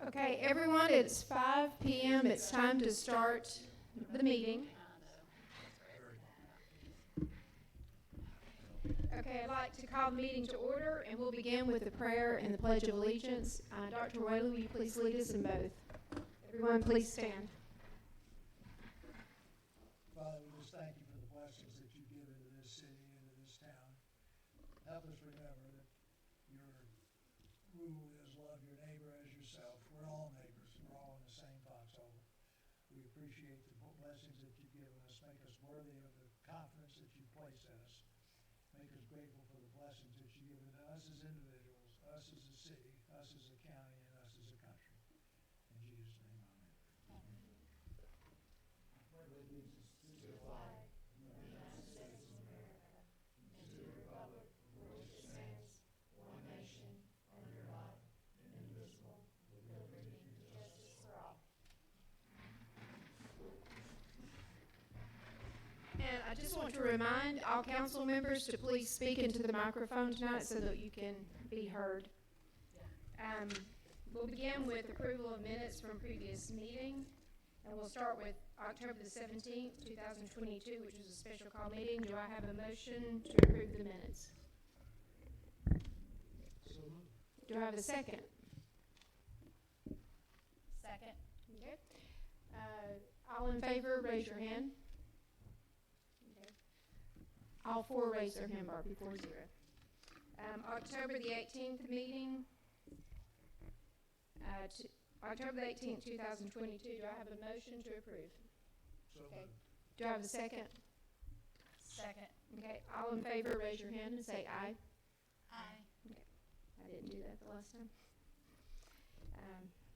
Okay, everyone, it's 5 p.m. It's time to start the meeting. Okay, I'd like to call the meeting to order, and we'll begin with the prayer and the Pledge of Allegiance. Dr. Whaley, will you please lead us in both? Everyone, please stand. Father, we just thank you for the blessings that you've given to this city and to this town. Help us remember that your rule is love your neighbor as yourself. We're all neighbors. We're all in the same foxhole. We appreciate the blessings that you've given us. Make us worthy of the confidence that you've placed in us. Make us grateful for the blessings that you've given to us as individuals, us as a city, us as a county, and us as a country. In Jesus' name, amen. And I just want to remind all council members to please speak into the microphone tonight so that you can be heard. We'll begin with approval of minutes from previous meeting, and we'll start with October the 17th, 2022, which was a special call meeting. Do I have a motion to approve the minutes? Do I have a second? Second. Okay. All in favor, raise your hand. Okay. All four raise their hand bar before zero. October the 18th meeting. October the 18th, 2022. Do I have a motion to approve? Okay. Do I have a second? Second. Okay. All in favor, raise your hand and say aye. Aye. Okay. I didn't do that the last time.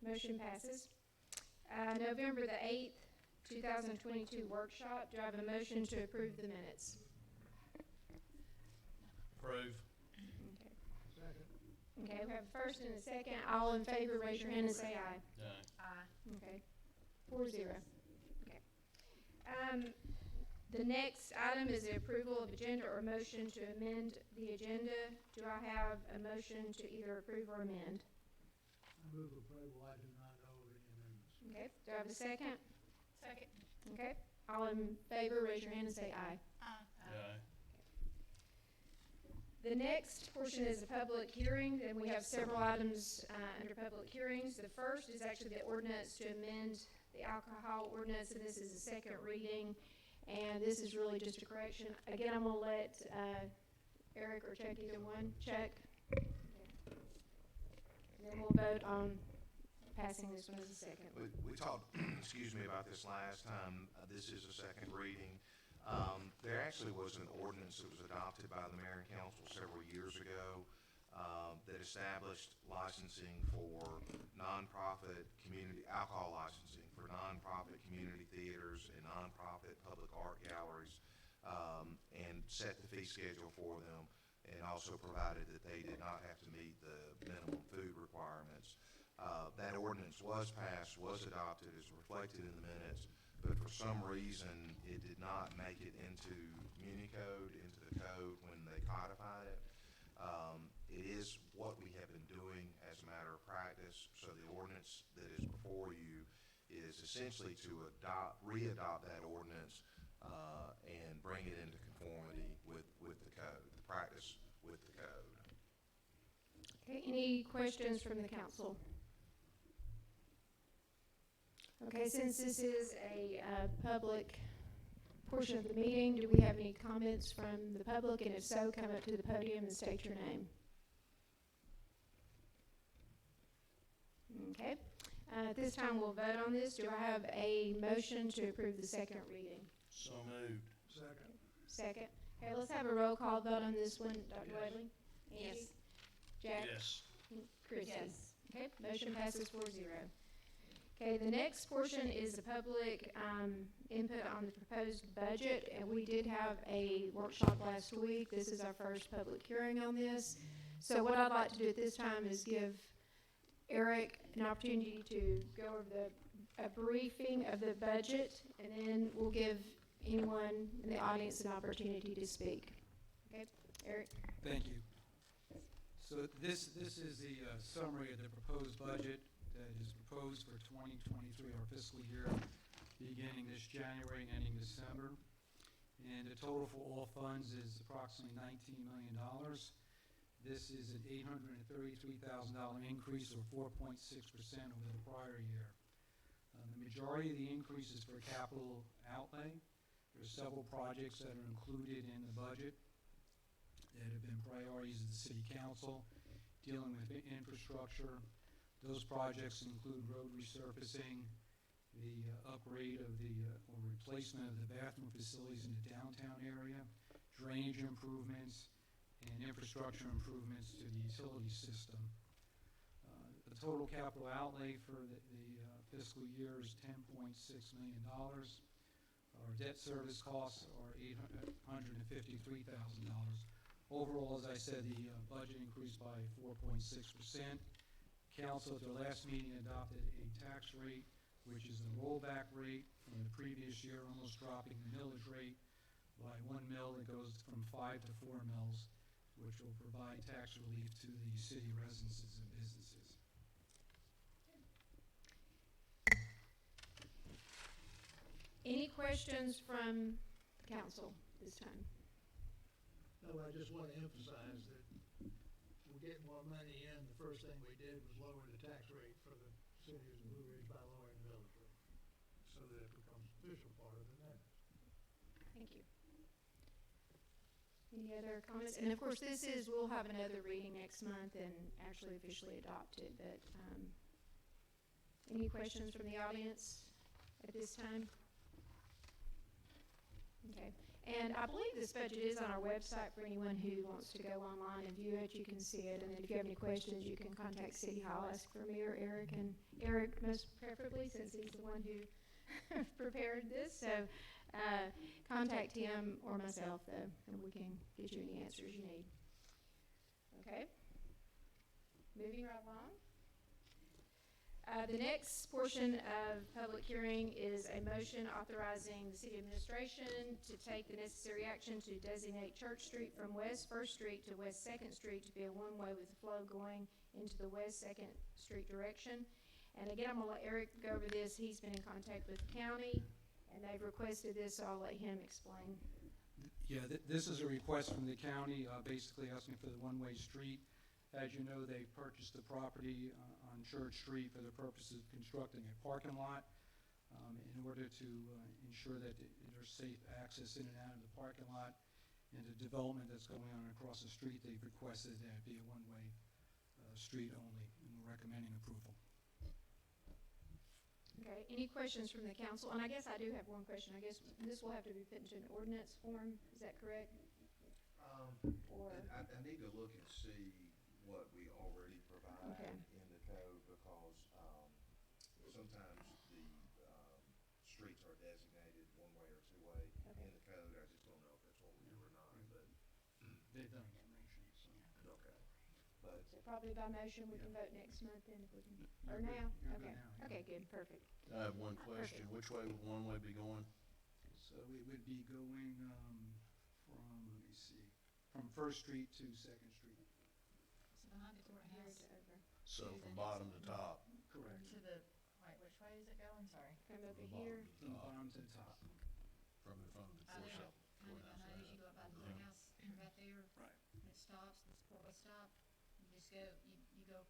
Motion passes. November the 8th, 2022 workshop. Do I have a motion to approve the minutes? Approve. Okay. Second. Okay, we have a first and a second. All in favor, raise your hand and say aye. Aye. Aye. Okay. 4-0. Okay. The next item is the approval of agenda or motion to amend the agenda. Do I have a motion to either approve or amend? I move approval. I do not know of any amendments. Okay. Do I have a second? Second. Okay. All in favor, raise your hand and say aye. Aye. Aye. The next portion is a public hearing, and we have several items under public hearings. The first is actually the ordinance to amend the alcohol ordinance, and this is the second reading, and this is really just a correction. Again, I'm going to let Eric or Chuck, either one, check. And then we'll vote on passing this one as a second. We talked, excuse me, about this last time. This is a second reading. There actually was an ordinance that was adopted by the mayor and council several years ago that established licensing for nonprofit community alcohol licensing for nonprofit community theaters and nonprofit public art galleries, and set the fee schedule for them, and also provided that they did not have to meet the minimum food requirements. That ordinance was passed, was adopted, is reflected in the minutes, but for some reason it did not make it into Municode, into the code when they codified it. It is what we have been doing as a matter of practice, so the ordinance that is before you is essentially to re-adopt that ordinance and bring it into conformity with the code, the practice with the code. Okay, any questions from the council? Okay, since this is a public portion of the meeting, do we have any comments from the public? And if so, come up to the podium and state your name. Okay. At this time, we'll vote on this. Do I have a motion to approve the second reading? So moved. Second. Second. Okay, let's have a roll call vote on this one. Dr. Whaley? Angie? Yes. Jack? Yes. Christie? Yes. Okay, motion passes 4-0. Okay, the next portion is the public input on the proposed budget, and we did have a workshop last week. This is our first public hearing on this. So what I'd like to do at this time is give Eric an opportunity to go over a briefing of the budget, and then we'll give anyone in the audience an opportunity to speak. Okay, Eric? Thank you. So this is the summary of the proposed budget that is proposed for 2023, our fiscal year, beginning this January and ending December. And the total for all funds is approximately $19 million. This is an $833,000 increase, or 4.6% over the prior year. The majority of the increase is for capital outlay. There are several projects that are included in the budget that have been priorities of the City Council, dealing with infrastructure. Those projects include road resurfacing, the upgrade of or replacement of the bathroom facilities in the downtown area, drainage improvements, and infrastructure improvements to the utility system. The total capital outlay for the fiscal year is $10.6 million. Our debt service costs are $853,000. Overall, as I said, the budget increased by 4.6%. Council at their last meeting adopted a tax rate, which is the rollback rate from the previous year, almost dropping the millage rate by 1 mil. It goes from 5 to 4 mils, which will provide tax relief to the city residences and businesses. Any questions from the council this time? No, I just want to emphasize that we're getting more money in. The first thing we did was lower the tax rate for the city of Blue Ridge by lowering the millage rate, so that it becomes official part of the net. Thank you. Any other comments? And of course, we'll have another reading next month and actually officially adopt it, but any questions from the audience at this time? Okay. And I believe this budget is on our website for anyone who wants to go online and view it. You can see it, and then if you have any questions, you can contact City Hall, ask for me or Eric, and Eric most preferably, since he's the one who prepared this. So contact him or myself, though, and we can get you any answers you need. Okay. Moving right along. The next portion of public hearing is a motion authorizing the city administration to take the necessary action to designate Church Street from West 1st Street to West 2nd Street to be a one-way with the flow going into the West 2nd Street direction. And again, I'm going to let Eric go over this. He's been in contact with the county, and they've requested this, so I'll let him explain. Yeah, this is a request from the county, basically asking for the one-way street. As you know, they purchased the property on Church Street for the purpose of constructing a parking lot. In order to ensure that there's safe access in and out of the parking lot and the development that's going on across the street, they've requested that it be a one-way street only, and we're recommending approval. Okay, any questions from the council? And I guess I do have one question. I guess this will have to be put into an ordinance form, is that correct? Or I need to look and see what we already provide Okay. in the code, because sometimes the streets are designated one-way or two-way Okay. in the code. I just don't know if that's what we do or not, but, They've done a motion, so. okay. But so probably by motion, we can vote next month then if we can, or You're good. now? You're Okay, good now, yeah. okay, good, perfect. I have one question. Which way would one-way be going? So it would be going from, let me see, from 1st Street to 2nd Street. So behind the Here courthouse. to over, So from bottom to top? Correct. To the, wait, which way is it going? Sorry. from over From here. From bottom to top. From the front of the I know. courthouse. Kind of behind as you go up by the courthouse, right there. Right. And it stops, this four-way stop. You just go, you go,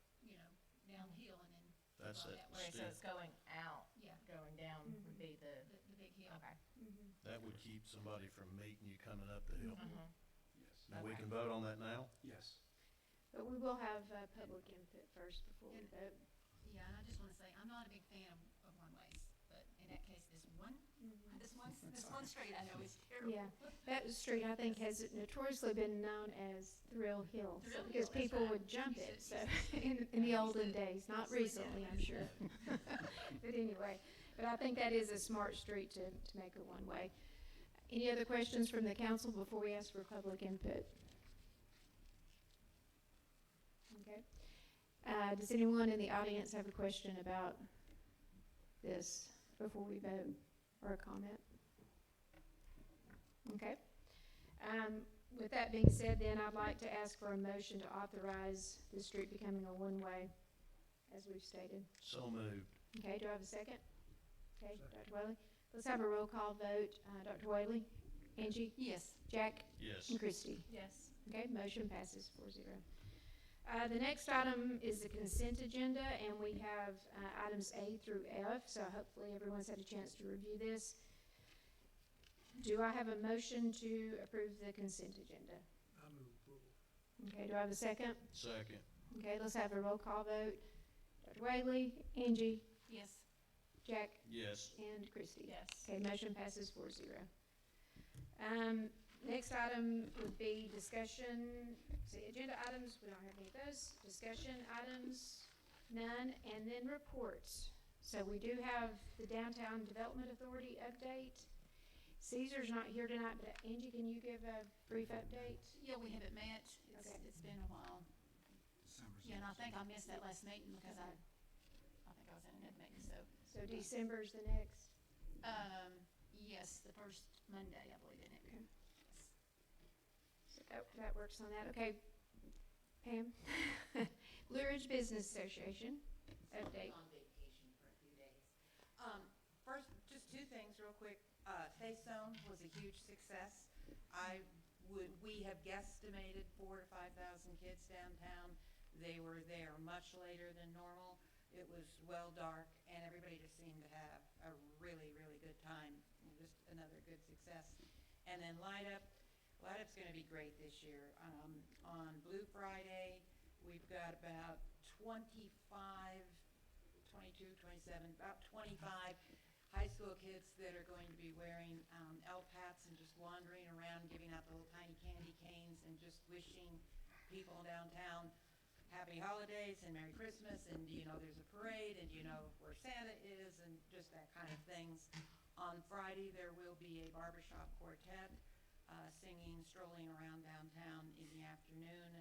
down the hill and then That's go that that way. Wait, so it's going out, Yeah, going down Mhm. would be the, the big hill. okay. Mhm. That would keep somebody from meeting you coming up the hill. Mhm. Yes. Now, we Okay. can vote on that now? Yes. But we will have public input first before we vote. Yeah, and I just want to say, I'm not a big fan of one-ways, but in that case, this one street I know is terrible. Yeah, that street, I think, has notoriously been known as Thrill Hill, so Thrill because Hill, that's people right. would jump Used it, to- so, used in the Yeah, olden used to- days, not used to recently, I'm sure. But anyway, but I think that is a smart street to make a one-way. Any other questions from the council before we ask for public input? Okay. Does anyone in the audience have a question about this before we vote, or a comment? Okay. With that being said, then I'd like to ask for a motion to authorize the street becoming a one-way as we've stated. So moved. Okay, do I have a second? Okay, Second. Dr. Whaley. Let's have a roll call vote. Dr. Whaley? Angie? Yes. Jack? Yes. And Christie? Yes. Okay, motion passes 4-0. The next item is the consent agenda, and we have items A through F, so hopefully everyone's had a chance to review this. Do I have a motion to approve the consent agenda? I move approval. Okay, do I have a second? Second. Okay, let's have a roll call vote. Dr. Whaley, Angie, Yes. Jack, Yes. and Christie. Yes. Okay, motion passes 4-0. Next item would be discussion, see, agenda items, we don't have any of those. Discussion items, none, and then reports. So we do have the Downtown Development Authority update. Caesar's not here tonight, but Angie, can you give a brief update? Yeah, we haven't met. Okay. It's been a while. December's Yeah, and I next. think I missed that last meeting because I think I was in another meeting, so. So December's the next. Yes, the first Monday, I believe, isn't it? Okay. Yes. So that works on that. Okay, Pam? Blue Ridge Business Association update. On vacation for a few days. First, just two things real quick. Taste Zone was a huge success. We have guesstimated 4,000 to 5,000 kids downtown. They were there much later than normal. It was well dark, and everybody just seemed to have a really, really good time. Just another good success. And then Light Up's gonna be great this year. On Blue Friday, we've got about 25 high school kids that are going to be wearing elf hats and just wandering around, giving out the little tiny candy canes and just wishing people downtown happy holidays and Merry Christmas, and there's a parade, and where Santa is, and just that kind of things. On Friday, there will be a barbershop quartet singing, strolling around downtown in the afternoon.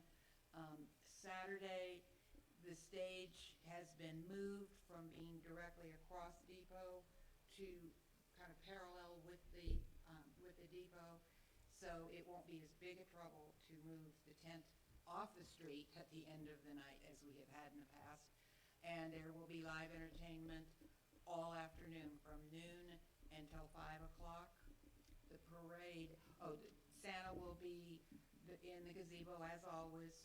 Saturday, the stage has been moved from being directly across Depot to kind of parallel with the depot, so it won't be as big a trouble to move the tent off the street at the end of the night as we have had in the past. And there will be live entertainment all afternoon from noon until 5 o'clock. The parade, Santa will be in the gazebo as always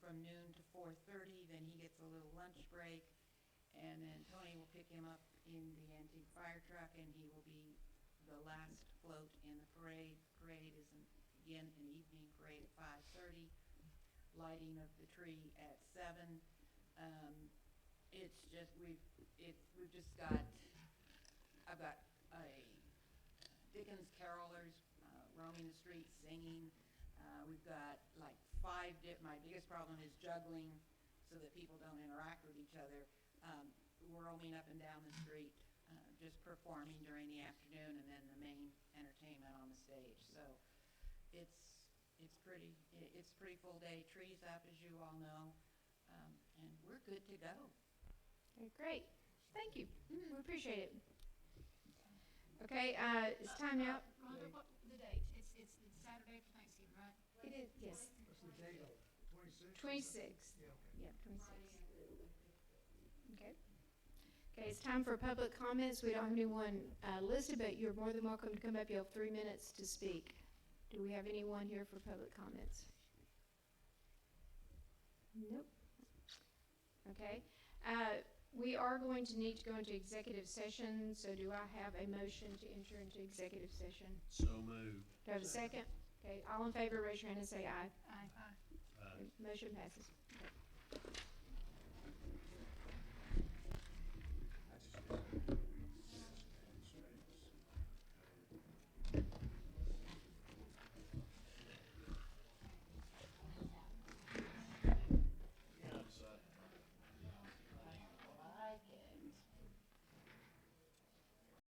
from noon to 4:30. Then he gets a little lunch break, and then Tony will pick him up in the antique fire truck, and he will be the last float in the parade. Parade is again an evening parade at 5:30. Lighting of the tree at 7. It's just I've got a Dickens carolers roaming the streets singing. We've got like my biggest problem is juggling so that people don't interact with each other. Roaming up and down the street, just performing during the afternoon, and then the main entertainment on the stage. So it's a pretty full day. Trees up, as you all know, and we're good to go. Okay, great. Thank you. We appreciate it. Okay, it's time now. Rhonda, what the date? It's Saturday for Thanksgiving, right? It is, yes, What's the date of it? 26th? 26th. Yeah, okay. Yeah, 26th. Okay. Okay, it's time for public comments. We don't have anyone listed, but you're more than welcome to come up. You have 3 minutes to speak. Do we have anyone here for public comments? Nope. Okay. We are going to need to go into executive session, so do I have a motion to enter into executive session? So moved. Do I have a second? Okay, all in favor, raise your hand and say aye. Aye. Okay, motion passes. Okay.